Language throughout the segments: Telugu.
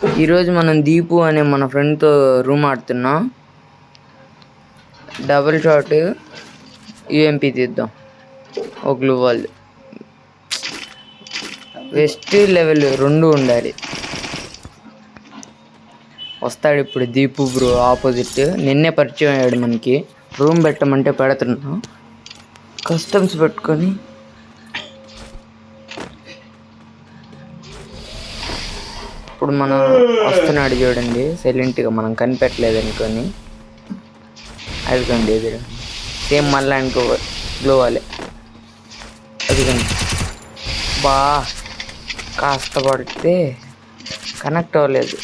ఈరోజు మనం దీపు అనే మన ఫ్రెండ్తో రూమ్ ఆడుతున్నాం. డబుల్ షాట్ యూఎంపీ తీద్దాం. ఒక గ్లూ వాల్ వెస్ట్ లెవెల్ 2 ఉండాలి. వస్తాడు ఇప్పుడు దీపు బ్రో ఆపోజిట్. నిన్నే పరిచయం అయ్యాడు మనకి. రూమ్ పెట్టమంటే పెడుతున్నాం. కస్టమ్స్ పెట్టుకొని ఇప్పుడు మనం వస్తున్నాడు చూడండి. సైలెంట్గా మనం కనిపెట్టలేదు అనుకొని అదిగండి ఎదురు సేమ్ మళ్ళీ అనుకో గ్లో వాలే. అదిగండి బా కాస్త పడితే కనెక్ట్ అవ్వలేదు.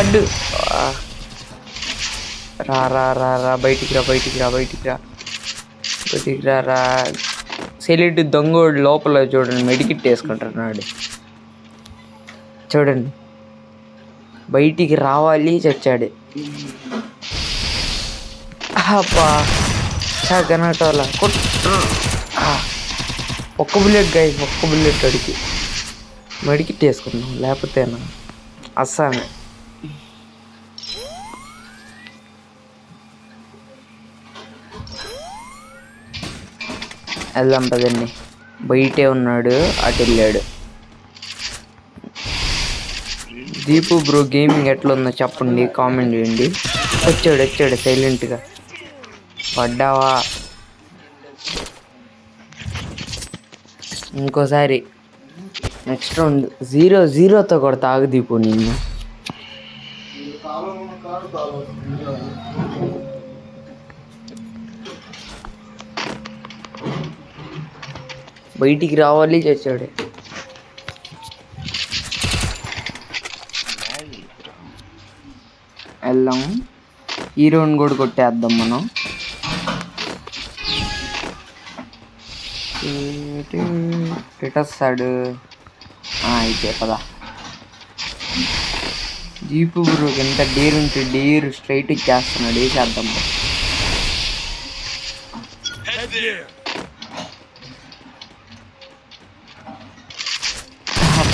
అడ్డు రా రా రా రా బయటికి రా బయటికి రా బయటికి రా బయటికి రా రా. సెలిట్ దొంగోడు లోపల చూడండి మెడికిట్ వేసుకుంటున్నాడు చూడండి. బయటికి రావాలి చచ్చాడు. అబ్బా కనెక్ట్ అవ్వాల. ఒక్క బుల్లెట్ గైస్, ఒక్క బుల్లెట్ అడిగి మెడికిట్ వేసుకున్నాం. లేకపోతేనా అస్సామే. వెళ్దాం పదండి. బయటే ఉన్నాడు, అటు వెళ్ళాడు. దీపు బ్రో గేమింగ్ ఎట్లా ఉందో చెప్పండి, కామెంట్ చేయండి. వచ్చాడు సైలెంట్గా. పడ్డావా? ఇంకోసారి నెక్స్ట్ రౌండ్ 0-0తో కూడా తాగు దీపు నిన్ను. బయటికి రావాలి చచ్చాడు. వెళ్దాం. ఈ రౌండ్ కూడా కొట్టేద్దాం మనం. వస్తాడు అయితే పదా. జీపు బ్రో ఎంత డేర్ ఉంటే డేర్ స్ట్రైట్ ఇచ్చేస్తున్నాడు. వేసేద్దాం.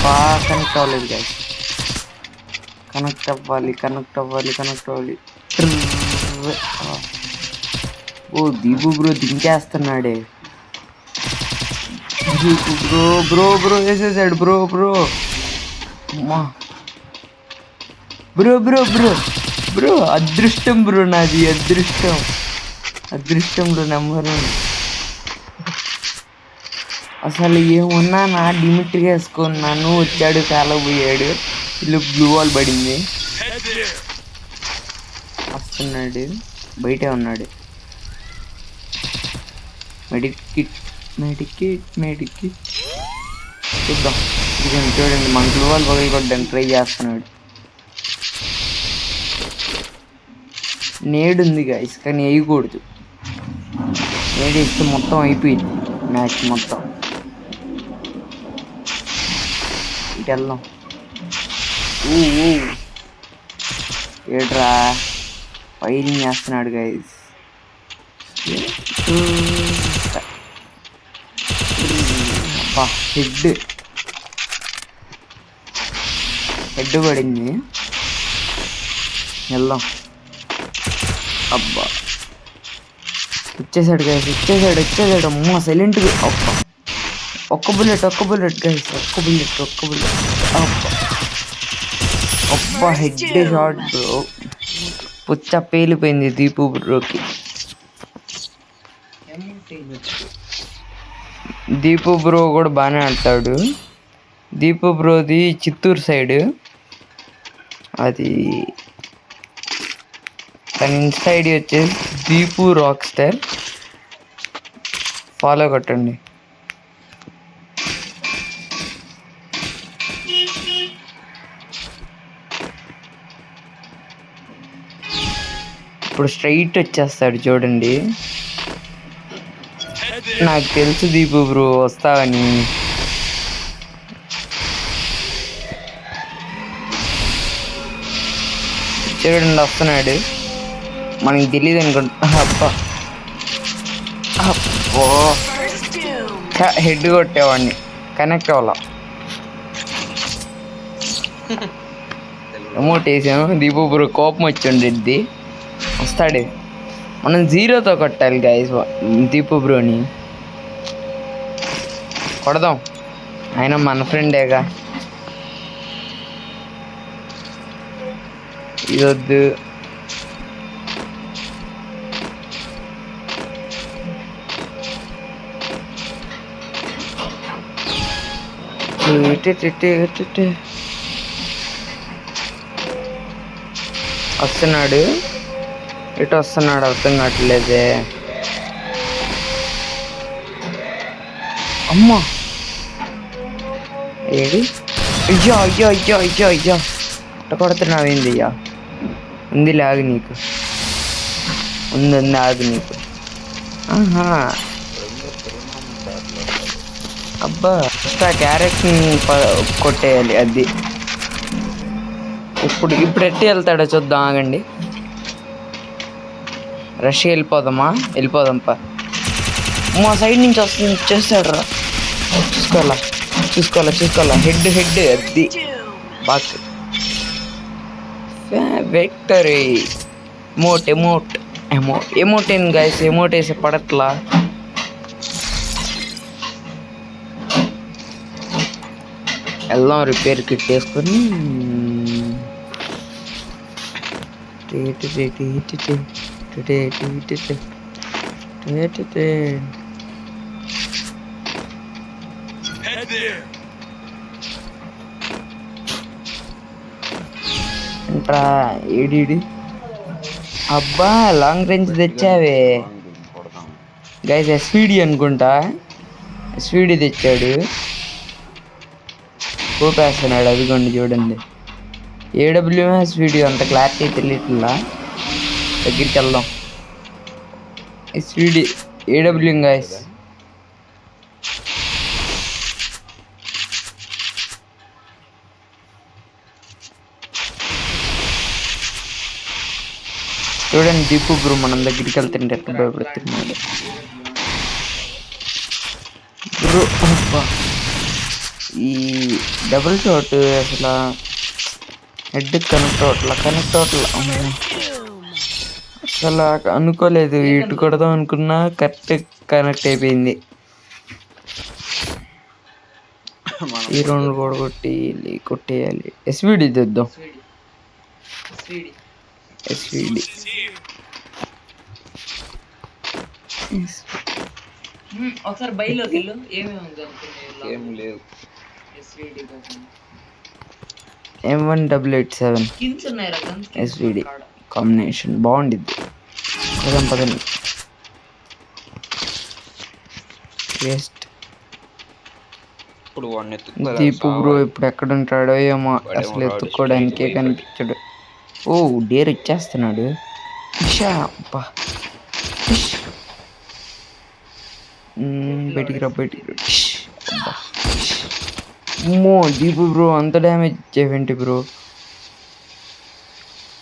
బాగా కనెక్ట్ అవ్వలేదు గాయస్. కనెక్ట్ అవ్వాలి. ఓ దీపు బ్రో దించేస్తున్నాడే. దీపు బ్రో వేసేసాడు. బ్రో అమ్మా బ్రో అదృష్టం బ్రో నాది. అదృష్టం బ్రో నెంబర్ 1. అసలు ఏమన్నా నా లిమిట్గా వేసుకున్నాను. వచ్చాడు కాలపోయాడు. ఇల్లు బ్లూ వాల్ పడింది. వస్తున్నాడు, బయటే ఉన్నాడు. మెడికిట్ చూద్దాం. చూడండి మన బ్లూ వాల్ పగలగొట్టడానికి ట్రై చేస్తున్నాడు. నేడు ఉంది గాయస్, కానీ వేయకూడదు. నేడు ఇస్తే మొత్తం అయిపోయింది మ్యాచ్ మొత్తం. ఇటు వెళ్దాం. ఏడ్రా ఫైరింగ్ చేస్తున్నాడు గైస్. అబ్బా హెడ్ పడింది. వెళ్దాం. అబ్బా వచ్చేసాడు గైస్, వచ్చేసాడు. అమ్మ సైలెంట్గా. అబ్బా ఒక్క బుల్లెట్ గైస్, ఒక్క బుల్లెట్. అబ్బా హెడ్ షాట్ బ్రో. పుచ్చ పేలిపోయింది దీపు బ్రోకి. దీపు బ్రో కూడా బాగానే ఆడతాడు. దీపు బ్రోది చిత్తూరు సైడ్. అది తన ఇన్స్టా ఐడి వచ్చేసి దీపు రాక్ స్టార్. ఫాలో కొట్టండి. ఇప్పుడు స్ట్రైట్ వచ్చేస్తాడు చూడండి. నాకు తెలుసు దీపు బ్రో వస్తావని. చూడండి వస్తున్నాడు. మనకి తెలియదు అనుకుంటా. అబ్బో హెడ్ కొట్టేవాడిని, కనెక్ట్ అవ్వాల. అమౌంట్ వేసాము. దీపు బ్రో కోపం వచ్చి ఉండేది వస్తాడు. మనం 0తో కొట్టాలి గైస్ దీపు బ్రోని. కొడదాం, ఆయన మన ఫ్రెండేగా. ఇదొద్దు. వస్తున్నాడు, ఇటు వస్తున్నాడు, అర్థం కావట్లేదే. అమ్మా ఏది? అయ్యో అయ్యో అయ్యో అయ్యో అయ్యో అట్ట కొడుతున్నావేంది? అయ్యా ఉంది లాగు నీకు, ఉంది ఆగు నీకు. ఆహా అబ్బా, ఫస్ట్ ఆ క్యారెట్ని కొట్టేయాలి. అది ఇప్పుడు ఎట్టి వెళ్తాడో చూద్దాం, ఆగండి. రష్ వెళ్ళిపోదామా? వెళ్ళిపోదాంపా. మా సైడ్ నుంచి వస్తుంది, చేస్తాడు రా. చూసుకోవాలా చూసుకోవాలా చూసుకోవాలా. హెడ్ అది బాక్ విక్టరీ. ఎమోట్ ఏంది గైస్? ఎమోట్ వేసి పడట్లా. వెళ్దాం రిపేర్ కిట్ వేసుకొని. ఎంట్రా ఏడి? అబ్బా లాంగ్ రేంజ్ తెచ్చావే గైస్. ఎస్విడి అనుకుంటా, ఎస్విడి తెచ్చాడు. ఊపేస్తున్నాడు. అదిగోండి చూడండి. ఏడబ్ల్యూఎస్ వీడియో అంత క్లారిటీ తెలియట్లా. దగ్గరికి వెళ్దాం. SVD AW guys. చూడండి దీపు బ్రో మనం దగ్గరికి వెళ్తుంటే ఎట్లా భయపడుతున్నాడు బ్రో. ఈ డబుల్ షాట్ అసలు హెడ్ కనెక్ట్ అవట్లా. అసలు అనుకోలేదు, ఇటు కొడదాం అనుకున్నా కరెక్ట్ కనెక్ట్ అయిపోయింది. ఈ రౌండ్ కూడా కొట్టేయాలి. ఎస్విడి తెద్దాం. ఎస్విడి ఒకసారి బయలోకి వెళ్ళు. ఏం లేదు. M1887 ఎస్విడి కాంబినేషన్ బాగుండిద్ది. పదండి. వేస్ట్. దీపు బ్రో ఇప్పుడు ఎక్కడ ఉంటాడో ఏమో, అసలు ఎత్తుక్కోవడానికే కనిపించాడు. ఓ డేర్ ఇచ్చేస్తున్నాడు. బయటికి రా. అమ్మో దీపు బ్రో అంత డ్యామేజ్ ఇచ్చేవేంటి బ్రో?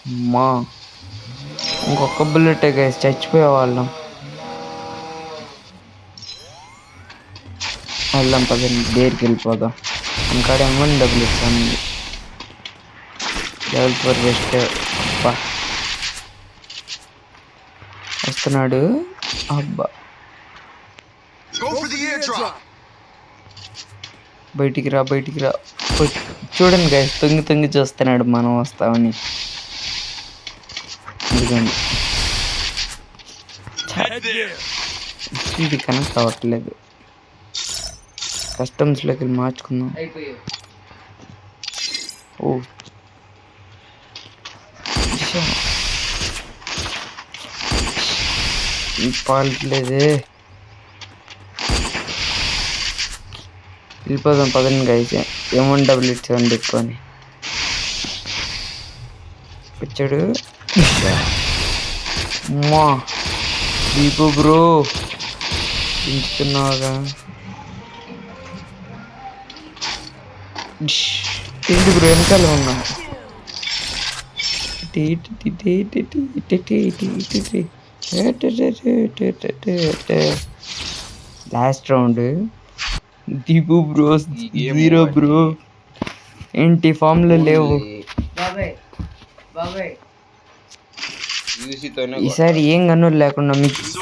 అమ్మా ఇంకొక బుల్లెటే గైస్, చచ్చిపోయేవాళ్ళం. వెళ్దాం పదండి, డేర్కి వెళ్ళిపోదాం. ఇంకాడ M1 ఇస్తాను. Level 4 west. అబ్బా వస్తున్నాడు. అబ్బా బయటికి రా. చూడండి గైస్, తొంగి చూస్తున్నాడు మనం వస్తామని. ఎందుకండి ఇది కనెక్ట్ అవ్వట్లేదు. కస్టమ్స్లోకి వెళ్ళి మార్చుకుందాం. ఓ పాలట్లేదే. వెళ్ళిపోదాం పదండి గైస్. M1 పెట్టుకొని వచ్చాడు. అమ్మా దీపు బ్రో పెంచుతున్నావుగా. ఏంటి బ్రో వెనకాల ఉన్నా? Last round Deepu bro 0 bro. ఏంటి ఫామ్లో లేవు. యూసీతోనే ఈసారి ఏం గన్నులు లేకుండా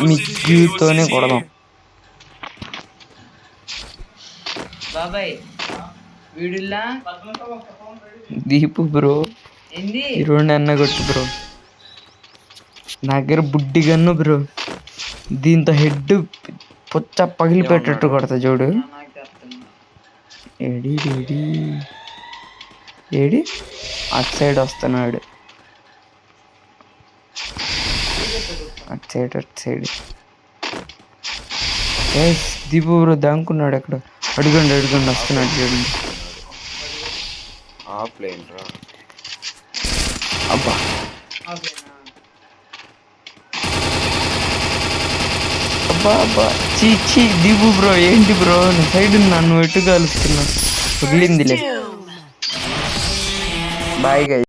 మిగ్గుతోనే కొడదాం. దీపు బ్రో ఈ రెండు అన్న కొట్టు బ్రో. నా దగ్గర బుడ్డి గన్ను బ్రో, దీంతో హెడ్ పుచ్చ పగిలి పెట్టట్టు కొడతా చూడు. ఏడి ఏడి ఏడి అటు సైడ్ వస్తున్నాడు, అటు సైడ్. దీపు బ్రో దాంకున్నాడు అక్కడ. అడుగండి వస్తున్నాడు చూడండి. అబ్బా అబ్బా చీ దీపు బ్రో ఏంటి బ్రో, నా సైడ్ నన్ను ఎటు కాలుస్తున్నా. పగిలిందిలే. Bye guys.